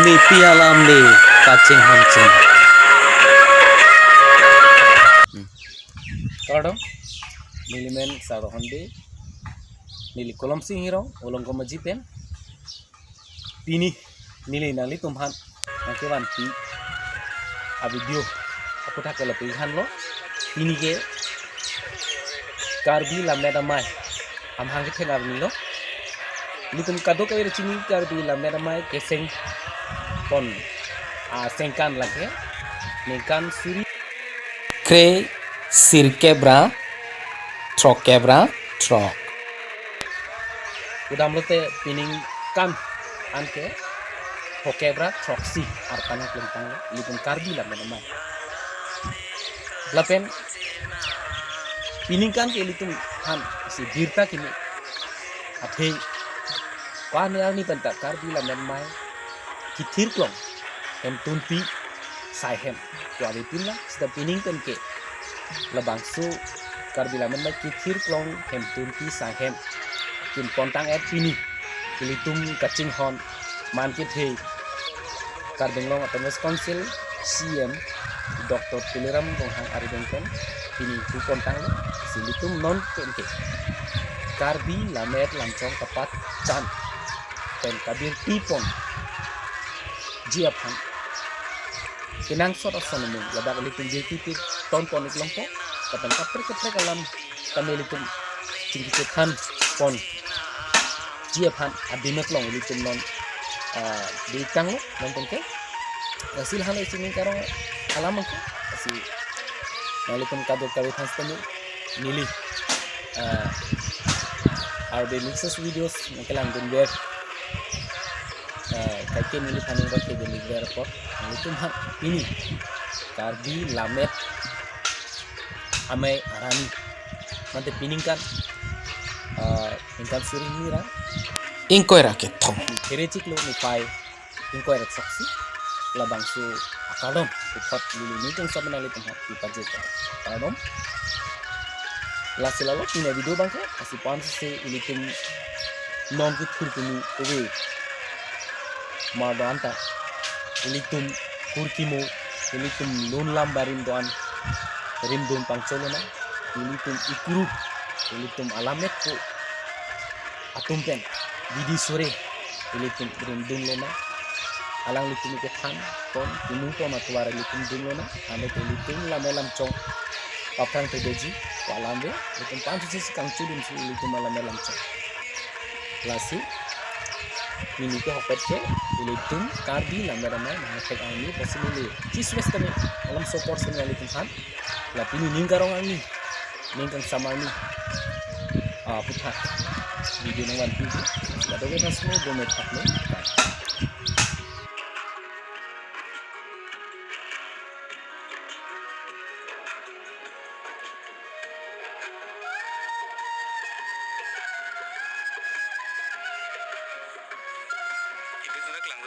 nepi alam de chinghon chin. Kadang milimen SirRohon Bey nili kolom singhirong olong komaji pen pini nili nali tumhan nakewan pi video aku tak kalau pilihan lo pini ke Karbi Lammet Amei amhang ke tengah ni lo litum kado kawir cini Karbi Lammet Amei keseng pon sengkan lagi nengkan suri kre sirkebra trokebra trok udah melote pining kan anke hokebra troksi artana kelentang litum Karbi Lammet Amei lapen pining kan ke litum han si birta kini athe kwan yang ni pentak Karbi Lammet Amei kitir klong Hemtunpi sai hem to abi pinla sta pining kan ke labangsu Karbi Lammet Amei kitir klong Hemtunpi sai hem kin pontang et pini litum chinghon man kithe Anglong atau Wisconsin CM Dr. Ronghang ari bengken pini tu pontang silitum non pente Karbi Lammet lancong tepat can pen kabir tipon jiapan kinang sot asonemu ladak litum jekiti ton pon iklongpo kapan kapre alam kamelitum cingkikan pon jiapan abimek long litum non ditang lo nonton ke hasil hal ini karong alam ke si nalitum kado kawitan stemu nili SirRohon Bey nakalang dun ber kake nili paning ba ke dun ber pot nalitum hak ini Karbi Lammet Amei arani mante piningkan ingkan suri mira ingkoi raket thong kerecik lo ni pai ingkoi rak saksi labang su akadom ikot lulu ni tong sabna li tempat di pajak akadom la silalo punya video bangke asi pan se ilitum non ki kurkini owe madanta ilitum kurkimu ilitum lun lambarin doan rimdum pangcolona ilitum ikuru ilitum alamet ko atumpen didi sore ilitum rimdum lona alang litum ke than pon Timungpi matuara litum dunglona ane ke litum lamelam cong paprang tebeji walambe litum pantu sisi kang cudum su litum lamelam cong lasi ini ke hopet ke litum Karbi Lammet Amei menghapek angni posimili ciswes kami alam support seni litum han lapi ini ningkarong angni ningkang sama ni putat video nang video ada kita semua domet upload Itu sudah kelang